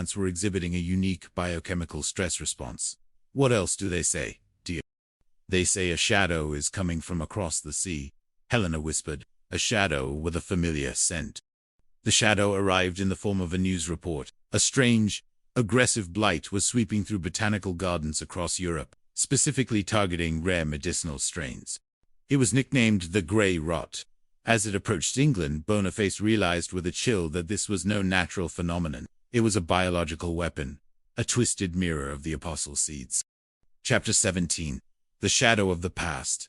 plants were exhibiting a unique biochemical stress response. What else do they say, dear? They say a shadow is coming from across the sea, Helena whispered, a shadow with a familiar scent. The shadow arrived in the form of a news report. A strange, aggressive blight was sweeping through botanical gardens across Europe, specifically targeting rare medicinal strains. It was nicknamed the Grey Rot. As it approached England, Boniface realized with a chill that this was no natural phenomenon. It was a biological weapon, a twisted mirror of the Apostle Seeds. Chapter 17. The Shadow of the Past.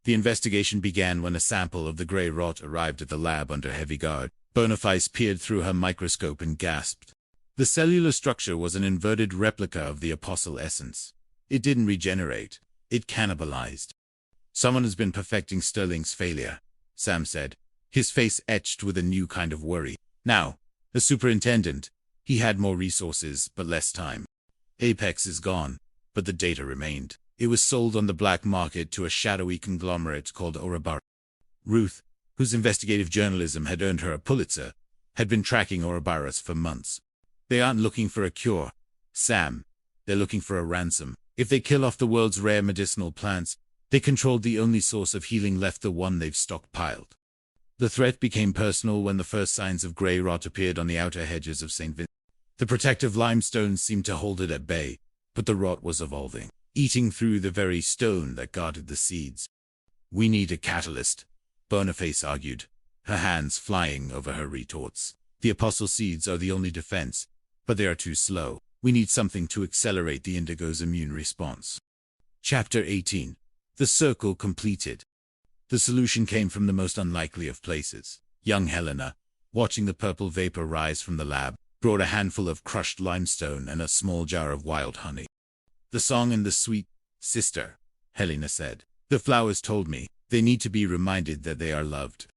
The investigation began when a sample of the Grey Rot arrived at the lab under heavy guard. Boniface peered through her microscope and gasped. The cellular structure was an inverted replica of the Apostle essence. It didn't regenerate. It cannibalized. Someone has been perfecting Sterling's failure, Sam said, his face etched with a new kind of worry. Now, the superintendent, he had more resources but less time. Apex is gone, but the data remained. It was sold on the black market to a shadowy conglomerate called Ouroboros. Ruth, whose investigative journalism had earned her a Pulitzer, had been tracking Ouroboros for months. They aren't looking for a cure, Sam. They're looking for a ransom. If they kill off the world's rare medicinal plants, they controlled the only source of healing left, the one they've stockpiled. The threat became personal when the first signs of Grey Rot appeared on the outer hedges of St. Vincent. The protective limestones seemed to hold it at bay, but the rot was evolving, eating through the very stone that guarded the seeds. We need a catalyst, Boniface argued, her hands flying over her retorts. The Apostle Seeds are the only defense, but they are too slow. We need something to accelerate the Indigo's immune response. Chapter 18. The Circle Completed. The solution came from the most unlikely of places. Young Helena, watching the purple vapor rise from the lab, brought a handful of crushed limestone and a small jar of wild honey. The song and the sweet, sister, Helena said. The flowers told me they need to be reminded that they are loved.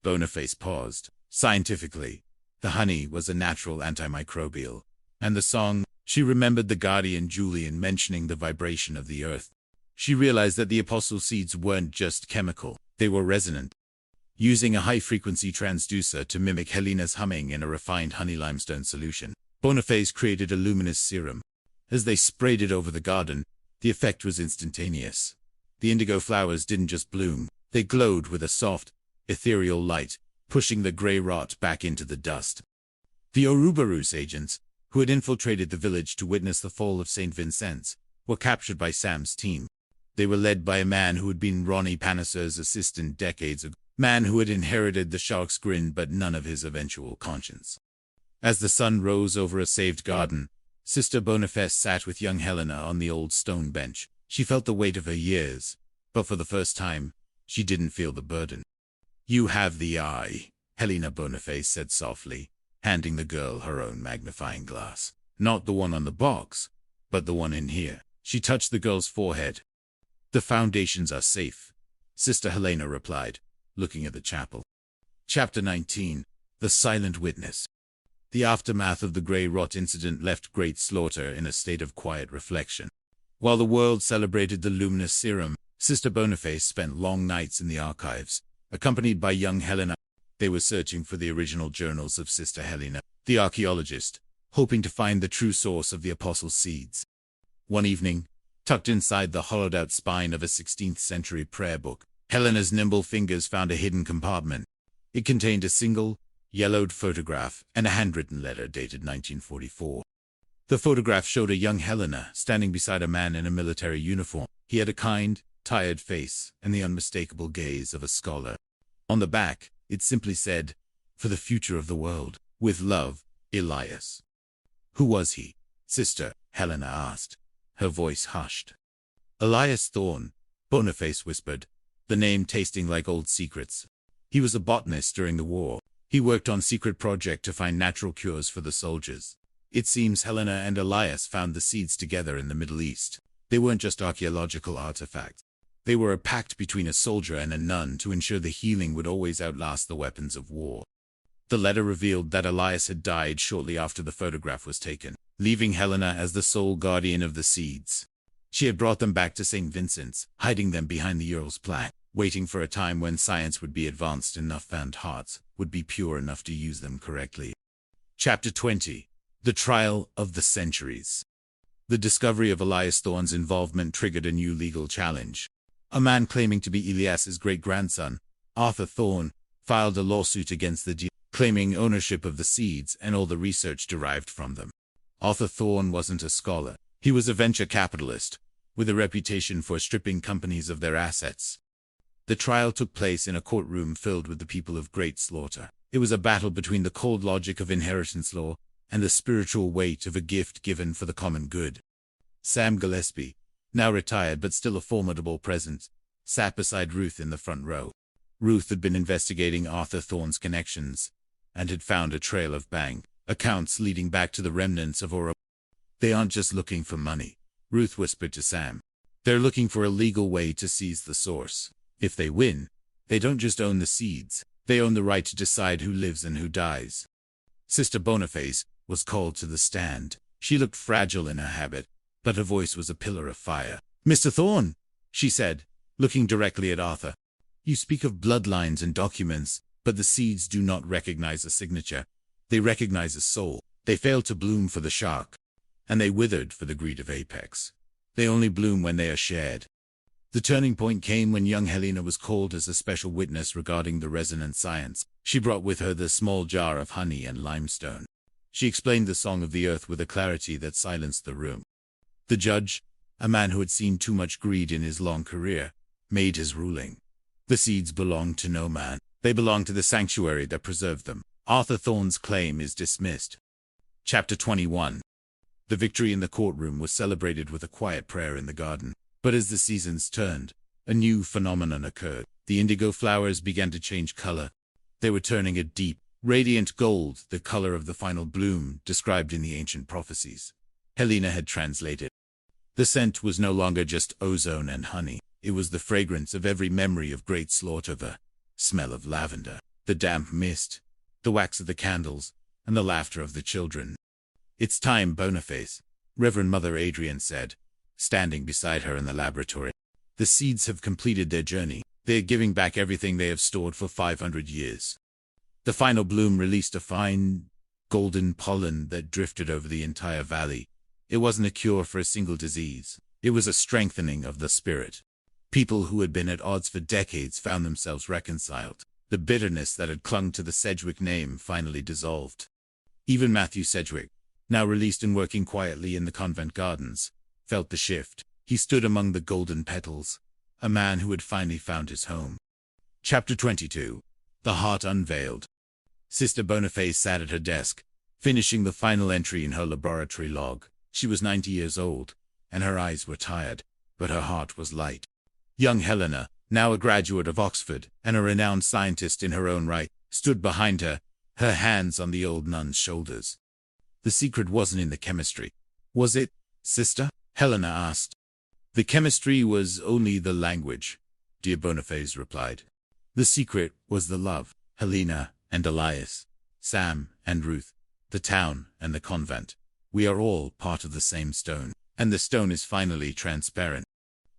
Boniface paused. Scientifically, the honey was a natural antimicrobial. And the song, she remembered the guardian Julian mentioning the vibration of the earth. She realized that the Apostle Seeds weren't just chemical, they were resonant. Using a high-frequency transducer to mimic Helena's humming in a refined honey limestone solution, Boniface created a luminous serum. As they sprayed it over the garden, the effect was instantaneous. The indigo flowers didn't just bloom, they glowed with a soft, ethereal light, pushing the Grey Rot back into the dust. The Ouroboros agents, who had infiltrated the village to witness the fall of St. Vincent's, were captured by Sam's team. They were led by a man who had been Ronnie Panisser's assistant decades ago, a man who had inherited the shark's grin but none of his eventual conscience. As the sun rose over a saved garden, Sister Boniface sat with young Helena on the old stone bench. She felt the weight of her years, but for the first time, she didn't feel the burden. You have the eye, Helena Boniface said softly, handing the girl her own magnifying glass. Not the one on the box, but the one in here. She touched the girl's forehead. The foundations are safe, Sister Helena replied, looking at the chapel. Chapter 19. The Silent Witness. The aftermath of the Grey Rot incident left Great Slaughter in a state of quiet reflection. While the world celebrated the luminous serum, Sister Boniface spent long nights in the archives, accompanied by young Helena. They were searching for the original journals of Sister Helena, the archaeologist, hoping to find the true source of the Apostle Seeds. One evening, tucked inside the hollowed-out spine of a 16th-century prayer book, Helena's nimble fingers found a hidden compartment. It contained a single, yellowed photograph and a handwritten letter dated 1944. The photograph showed a young Helena standing beside a man in a military uniform. He had a kind, tired face and the unmistakable gaze of a scholar. On the back, it simply said, "For the future of the world, with love, Elias." Who was he? Sister Helena asked, her voice hushed. Elias Thorne, Boniface whispered, the name tasting like old secrets. He was a botanist during the war. He worked on secret project to find natural cures for the soldiers. It seems Helena and Elias found the seeds together in the Middle East. They weren't just archaeological artifacts. They were a pact between a soldier and a nun to ensure the healing would always outlast the weapons of war. The letter revealed that Elias had died shortly after the photograph was taken, leaving Helena as the sole guardian of the seeds. She had brought them back to St. Vincent's, hiding them behind the Earl's plaque, waiting for a time when science would be advanced enough and hearts would be pure enough to use them correctly. Chapter 20. The trial of the centuries. The discovery of Elias Thorne's involvement triggered a new legal challenge. A man claiming to be Elias's great-grandson, Arthur Thorne, filed a lawsuit against the deal, claiming ownership of the seeds and all the research derived from them. Arthur Thorne wasn't a scholar. He was a venture capitalist, with a reputation for stripping companies of their assets. The trial took place in a courtroom filled with the people of great slaughter. It was a battle between the cold logic of inheritance law and the spiritual weight of a gift given for the common good. Sam Gillespie, now retired but still a formidable presence, sat beside Ruth in the front row. Ruth had been investigating Arthur Thorne's connections and had found a trail of bank accounts leading back to the remnants of Oro. "They aren't just looking for money," Ruth whispered to Sam. "They're looking for a legal way to seize the source. If they win, they don't just own the seeds, they own the right to decide who lives and who dies." Sister Boniface was called to the stand. She looked fragile in her habit, but her voice was a pillar of fire. "Mr. Thorne," she said, looking directly at Arthur, "you speak of bloodlines and documents, but the seeds do not recognize a signature. They recognize a soul. They failed to bloom for the shark, and they withered for the greed of Apex. They only bloom when they are shared." The turning point came when young Helena was called as a special witness regarding the resonance science. She brought with her the small jar of honey and limestone. She explained the song of the earth with a clarity that silenced the room. The judge, a man who had seen too much greed in his long career, made his ruling. The seeds belonged to no man. They belonged to the sanctuary that preserved them. Arthur Thorne's claim is dismissed. Chapter 21. The victory in the courtroom was celebrated with a quiet prayer in the garden. But as the seasons turned, a new phenomenon occurred. The indigo flowers began to change color. They were turning a deep, radiant gold, the color of the final bloom described in the ancient prophecies. Helena had translated. The scent was no longer just ozone and honey. It was the fragrance of every memory of great slaughter, the smell of lavender, the damp mist, the wax of the candles, and the laughter of the children. "It's time, Boniface," Reverend Mother Adrian said, standing beside her in the laboratory. "The seeds have completed their journey. They are giving back everything they have stored for 500 years. The final bloom released a fine, golden pollen that drifted over the entire valley. It wasn't a cure for a single disease. It was a strengthening of the spirit. People who had been at odds for decades found themselves reconciled. The bitterness that had clung to the Sedgwick name finally dissolved. Even Matthew Sedgwick, now released and working quietly in the convent gardens, felt the shift. He stood among the golden petals, a man who had finally found his home. Chapter 22. The Heart Unveiled. Sister Boniface sat at her desk, finishing the final entry in her laboratory log. She was 90 years old, and her eyes were tired, but her heart was light. Young Helena, now a graduate of Oxford and a renowned scientist in her own right, stood behind her, her hands on the old nun's shoulders. "The secret wasn't in the chemistry, was it, sister?" Helena asked. "The chemistry was only the language," dear Boniface replied. "The secret was the love. Helena and Elias, Sam and Ruth, the town and the convent. We are all part of the same stone, and the stone is finally transparent."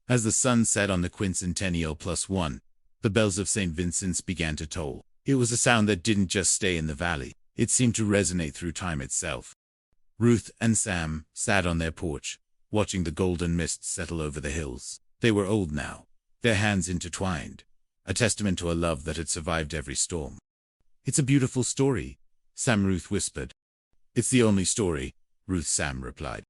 As the sun set on the quincentennial +1, the bells of St. Vincent's began to toll. It was a sound that didn't just stay in the valley. It seemed to resonate through time itself. Ruth and Sam sat on their porch, watching the golden mist settle over the hills. They were old now, their hands intertwined, a testament to a love that had survived every storm. "It's a beautiful story," Sam Ruth whispered. "It's the only story," Ruth Sam replied.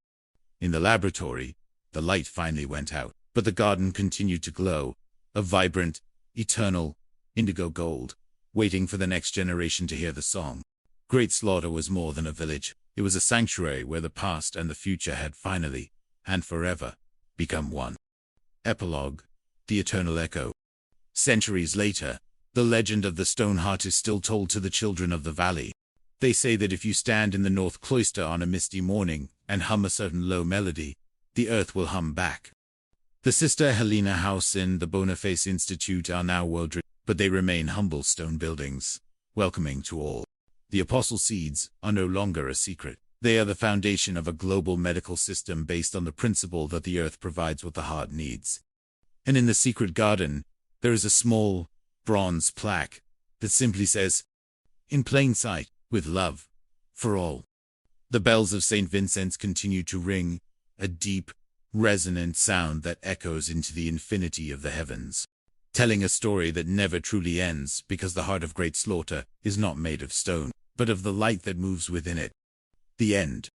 In the laboratory, the light finally went out, but the garden continued to glow, a vibrant, eternal, indigo gold, waiting for the next generation to hear the song. Great Slaughter was more than a village. It was a sanctuary where the past and the future had finally, and forever, become one. Epilogue. The Eternal Echo. Centuries later, the legend of the Stone Heart is still told to the children of the valley. They say that if you stand in the North Cloister on a misty morning and hum a certain low melody, the earth will hum back. The Sister Helena House and the Boniface Institute are now world-renowned, but they remain humble stone buildings, welcoming to all. The Apostle Seeds are no longer a secret. They are the foundation of a global medical system based on the principle that the earth provides what the heart needs. And in the secret garden, there is a small, bronze plaque that simply says, "In plain sight, with love, for all." The bells of St. Vincent's continue to ring, a deep, resonant sound that echoes into the infinity of the heavens, telling a story that never truly ends because the heart of great slaughter is not made of stone, but of the light that moves within it. The end.